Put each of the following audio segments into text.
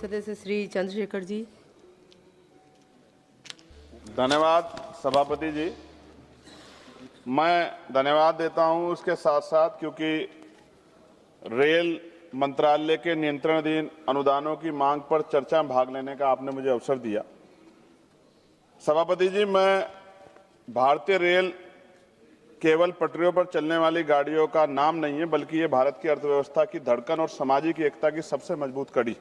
सदस्य श्री चंद्रशेखर जी। धन्यवाद सभापति जी। मैं धन्यवाद देता हूं उसके साथ साथ क्योंकि रेल मंत्रालय के नियंत्रणाधीन अनुदानों की मांग पर चर्चा में भाग लेने का आपने मुझे अवसर दिया। सभापति जी, मैं भारतीय रेल केवल पटरियों पर चलने वाली गाड़ियों का नाम नहीं है, बल्कि ये भारत की अर्थव्यवस्था की धड़कन और सामाजिक एकता की सबसे मजबूत कड़ी।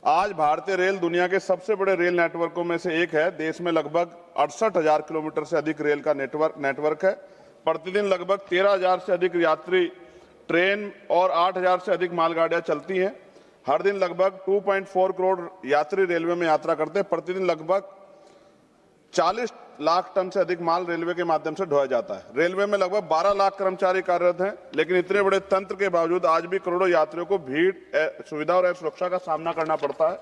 आज भारतीय रेल दुनिया के सबसे बड़े रेल नेटवर्कों में से एक है। देश में लगभग 68,000 किलोमीटर से अधिक रेल का नेटवर्क है। प्रतिदिन लगभग 13,000 से अधिक यात्री ट्रेन और 8,000 से अधिक मालगाड़ियां चलती हैं। हर दिन लगभग 2.4 करोड़ यात्री रेलवे में यात्रा करते हैं। प्रतिदिन लगभग 40 लाख टन से अधिक माल रेलवे के माध्यम से ढोया जाता है। रेलवे में लगभग 12 लाख कर्मचारी कार्यरत हैं, लेकिन इतने बड़े तंत्र के बावजूद आज भी करोड़ों यात्रियों को भीड़, सुविधा और सुरक्षा का सामना करना पड़ता है।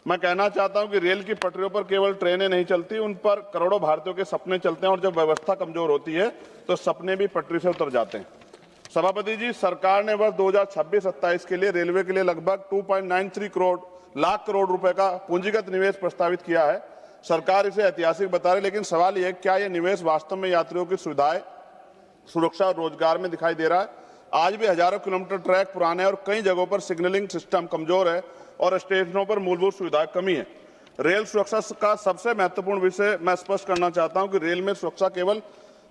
मैं कहना चाहता हूं कि रेल की पटरियों पर केवल ट्रेनें नहीं चलती, उन पर करोड़ों भारतीयों के सपने चलते हैं और जब व्यवस्था कमजोर होती है तो सपने भी पटरी से उतर जाते हैं। सभापति जी, सरकार ने वर्ष 2026-27 के लिए रेलवे के लिए लगभग 2.93 लाख करोड़ रुपए का पूंजीगत निवेश प्रस्तावित किया है। सरकार इसे ऐतिहासिक बता रही है, लेकिन सवाल यह है क्या यह निवेश वास्तव में यात्रियों की सुविधाएं, सुरक्षा और रोजगार में दिखाई दे रहा है? आज भी हजारों किलोमीटर ट्रैक पुराने और कई जगहों पर सिग्नलिंग सिस्टम कमजोर है और स्टेशनों पर मूलभूत सुविधाएं कमी है। रेल सुरक्षा का सबसे महत्वपूर्ण विषय मैं स्पष्ट करना चाहता हूं कि रेल में सुरक्षा केवल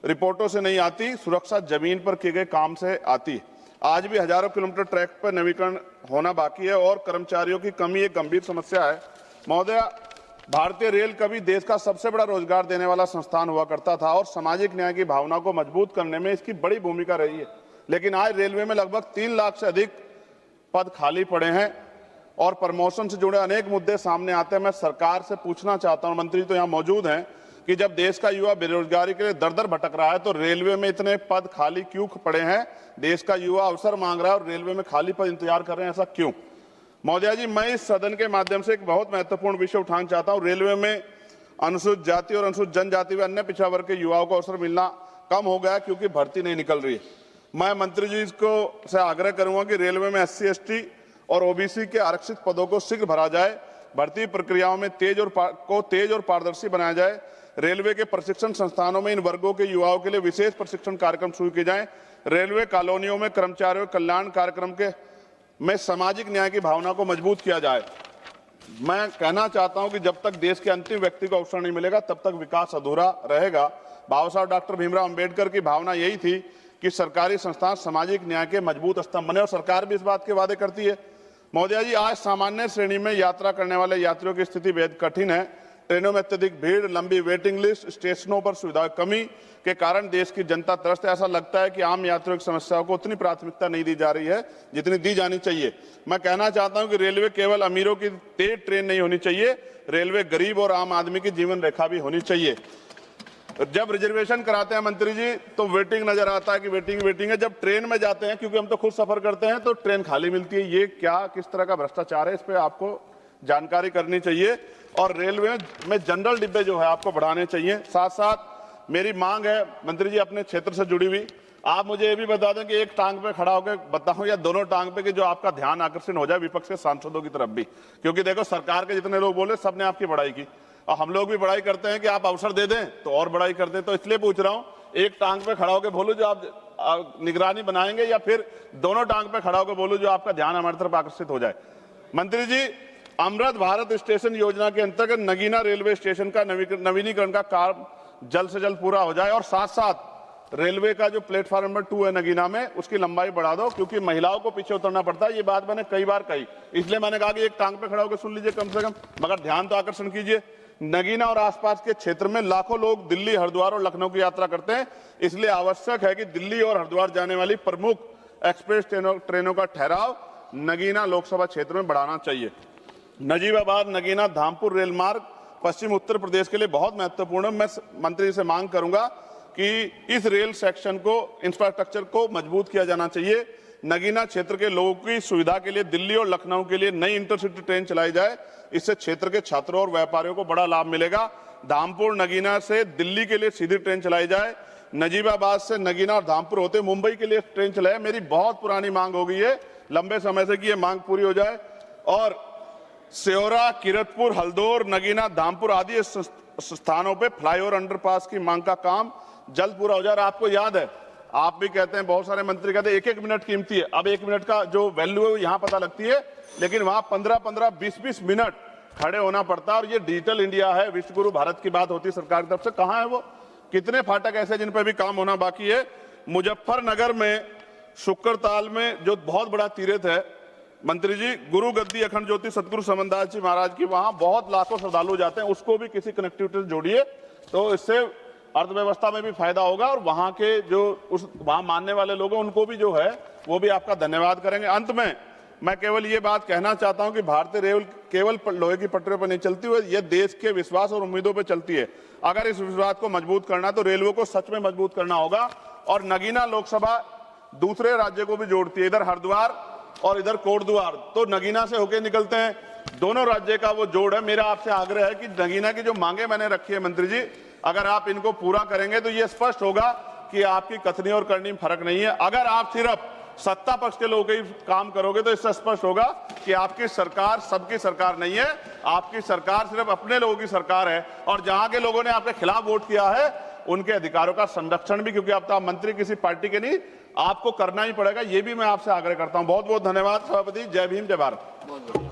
रिपोर्टों से नहीं आती, सुरक्षा जमीन पर किए गए काम से आती है। आज भी हजारों किलोमीटर ट्रैक पर नवीकरण होना बाकी है और कर्मचारियों की कमी एक गंभीर समस्या है। महोदय, भारतीय रेल कभी देश का सबसे बड़ा रोजगार देने वाला संस्थान हुआ करता था और सामाजिक न्याय की भावना को मजबूत करने में इसकी बड़ी भूमिका रही है। लेकिन आज रेलवे में लगभग 3 लाख से अधिक पद खाली पड़े हैं और प्रमोशन से जुड़े अनेक मुद्दे सामने आते हैं। मैं सरकार से पूछना चाहता हूं, मंत्री तो यहाँ मौजूद हैं, कि जब देश का युवा बेरोजगारी के लिए दर-दर भटक रहा है तो रेलवे में इतने पद खाली क्यों पड़े हैं? देश का युवा अवसर मांग रहा है और रेलवे में खाली पद इंतजार कर रहे हैं, ऐसा क्यों? महोदय जी, मैं इस सदन के माध्यम से एक बहुत महत्वपूर्ण विषय उठाना चाहता हूं। रेलवे में अनुसूचित जाति और अनुसूचित जनजाति व अन्य पिछड़ा वर्ग के युवाओं को अवसर मिलना कम हो गया क्योंकि भर्ती नहीं निकल रही है। मैं मंत्री जी को से आग्रह करूंगा कि रेलवे में SC, ST और OBC के आरक्षित पदों को शीघ्र भरा जाए। भर्ती प्रक्रियाओं में तेज और पारदर्शी बनाया जाए। रेलवे के प्रशिक्षण संस्थानों में इन वर्गों के युवाओं के लिए विशेष प्रशिक्षण कार्यक्रम शुरू किए जाएं। रेलवे कॉलोनियों में कर्मचारियों कल्याण कार्यक्रम में सामाजिक न्याय की भावना को मजबूत किया जाए। मैं कहना चाहता हूं कि जब तक देश के अंतिम व्यक्ति को अवसर नहीं मिलेगा तब तक विकास अधूरा रहेगा। बाबा साहब डॉक्टर भीमराव अंबेडकर की भावना यही थी कि सरकारी संस्थान सामाजिक न्याय के मजबूत स्तंभ बने और सरकार भी इस बात के वादे करती है। महोदय जी, आज सामान्य श्रेणी में यात्रा करने वाले यात्रियों की स्थिति बेहद कठिन है। ट्रेनों में अत्यधिक भीड़, लंबी वेटिंग लिस्ट, स्टेशनों पर सुविधा कमी के कारण देश की जनता त्रस्त है। ऐसा लगता है कि आम यात्रियों की समस्याओं को उतनी प्राथमिकता नहीं दी जा रही है जितनी दी जानी चाहिए। मैं कहना चाहता हूं कि रेलवे केवल अमीरों की तेज ट्रेन नहीं होनी चाहिए, रेलवे गरीब और आम आदमी की जीवन रेखा भी होनी चाहिए। जब रिजर्वेशन कराते हैं मंत्री जी तो वेटिंग नजर आता है कि वेटिंग है। जब ट्रेन में जाते हैं, क्योंकि हम तो खुद सफर करते हैं, तो ट्रेन खाली मिलती है। ये क्या, किस तरह का भ्रष्टाचार है? इस पर आपको जानकारी करनी चाहिए और रेलवे में जनरल डिब्बे जो है आपको बढ़ाने चाहिए। साथ साथ मेरी मांग है मंत्री जी, अपने क्षेत्र से जुड़ी हुई, आप मुझे ये भी बता दें कि एक टांग पे खड़ा होकर बताऊं या दोनों टांग पे, कि जो आपका ध्यान आकर्षण हो जाए विपक्ष के सांसदों की तरफ भी, क्योंकि देखो सरकार के जितने लोग बोले सबने आपकी बड़ाई की और हम लोग भी बड़ाई करते हैं कि आप अवसर दे दें तो और बड़ाई करते हैं। तो इसलिए पूछ रहा हूं, एक टांग पे खड़ा होकर बोलूं जो आप निगरानी बनाएंगे या फिर दोनों टांग पे खड़ा होकर बोलूं जो आपका ध्यान हमारी तरफ आकर्षित हो जाए? मंत्री जी, अमृत भारत स्टेशन योजना के अंतर्गत नगीना रेलवे स्टेशन का नवीनीकरण का काम जल्द से जल्द पूरा हो जाए और साथ साथ रेलवे का जो प्लेटफॉर्म नंबर 2 है नगीना में, उसकी लंबाई बढ़ा दो, क्योंकि महिलाओं को पीछे उतरना पड़ता है। ये बात मैंने कई बार कही, इसलिए मैंने कहा कि एक टांग पे खड़ा होकर सुन लीजिए कम से कम, मगर ध्यान तो आकर्षण कीजिए। नगीना और आसपास के क्षेत्र में लाखों लोग दिल्ली, हरिद्वार और लखनऊ की यात्रा करते हैं, इसलिए आवश्यक है कि दिल्ली और हरिद्वार जाने वाली प्रमुख एक्सप्रेस ट्रेनों का ठहराव नगीना लोकसभा क्षेत्र में बढ़ाना चाहिए। नजीबाबाद नगीना धामपुर रेल मार्ग पश्चिम उत्तर प्रदेश के लिए बहुत महत्वपूर्ण है। मैं मंत्री से मांग करूंगा कि इस रेल सेक्शन को, इंफ्रास्ट्रक्चर को मजबूत किया जाना चाहिए। नगीना क्षेत्र के लोगों की सुविधा के लिए दिल्ली और लखनऊ के लिए नई इंटरसिटी ट्रेन चलाई जाए, इससे क्षेत्र के छात्रों और व्यापारियों को बड़ा लाभ मिलेगा। धामपुर नगीना से दिल्ली के लिए सीधी ट्रेन चलाई जाए, नजीबाबाद से नगीना और धामपुर होते मुंबई के लिए ट्रेन चलाए। मेरी बहुत पुरानी मांग हो गई है लंबे समय से कि ये मांग पूरी हो जाए। और सेहोरा, किरतपुर, हल्दौर, नगीना, धामपुर आदि स्थानों पे फ्लाईओवर अंडरपास की मांग का काम जल्द पूरा हो जाए। और आपको याद है, आप भी कहते हैं, बहुत सारे मंत्री कहते हैं 1-1 मिनट कीमती है। अब 1 मिनट का जो वैल्यू है वो यहाँ पता लगती है, लेकिन वहां 15-15, 20-20 मिनट खड़े होना पड़ता है। और ये डिजिटल इंडिया है, विश्वगुरु भारत की बात होती है सरकार की तरफ से, कहां है वो? कितने फाटक ऐसे जिन पर भी काम होना बाकी है? मुजफ्फरनगर में शुक्रताल में जो बहुत बड़ा तीर्थ है मंत्री जी, गुरु गद्दी अखंड ज्योति सतगुरु समनदास जी महाराज की, वहां बहुत लाखों श्रद्धालु जाते हैं, उसको भी किसी कनेक्टिविटी से जोड़िए, तो इससे अर्थव्यवस्था में भी फायदा होगा और वहां के जो वहां मानने वाले लोग हैं उनको भी जो है वो भी आपका धन्यवाद करेंगे। अंत में मैं केवल ये बात कहना चाहता हूं कि भारतीय रेल केवल लोहे की पटरी पर नहीं चलती हुई, यह देश के विश्वास और उम्मीदों पर चलती है। अगर इस विश्वास को मजबूत करना है तो रेलवे को सच में मजबूत करना होगा। और नगीना लोकसभा दूसरे राज्य को भी जोड़ती है, इधर हरिद्वार और इधर कोटद्वार, तो नगीना से होके निकलते हैं, दोनों राज्य का वो जोड़ है। मेरा आपसे आग्रह है कि नगीना की जो मांगे मैंने रखी है मंत्री जी, अगर आप इनको पूरा करेंगे तो ये स्पष्ट होगा कि आपकी कथनी और करनी में फर्क नहीं है। अगर आप सिर्फ सत्ता पक्ष के लोगों के काम करोगे तो इससे स्पष्ट होगा कि आपकी सरकार सबकी सरकार नहीं है, आपकी सरकार सिर्फ अपने लोगों की सरकार है। और जहां के लोगों ने आपके खिलाफ वोट किया है उनके अधिकारों का संरक्षण भी, क्योंकि अब तो आप मंत्री किसी पार्टी के नहीं, आपको करना ही पड़ेगा। ये भी मैं आपसे आग्रह करता हूं। बहुत बहुत धन्यवाद सभापति। जय भीम, जय भारत।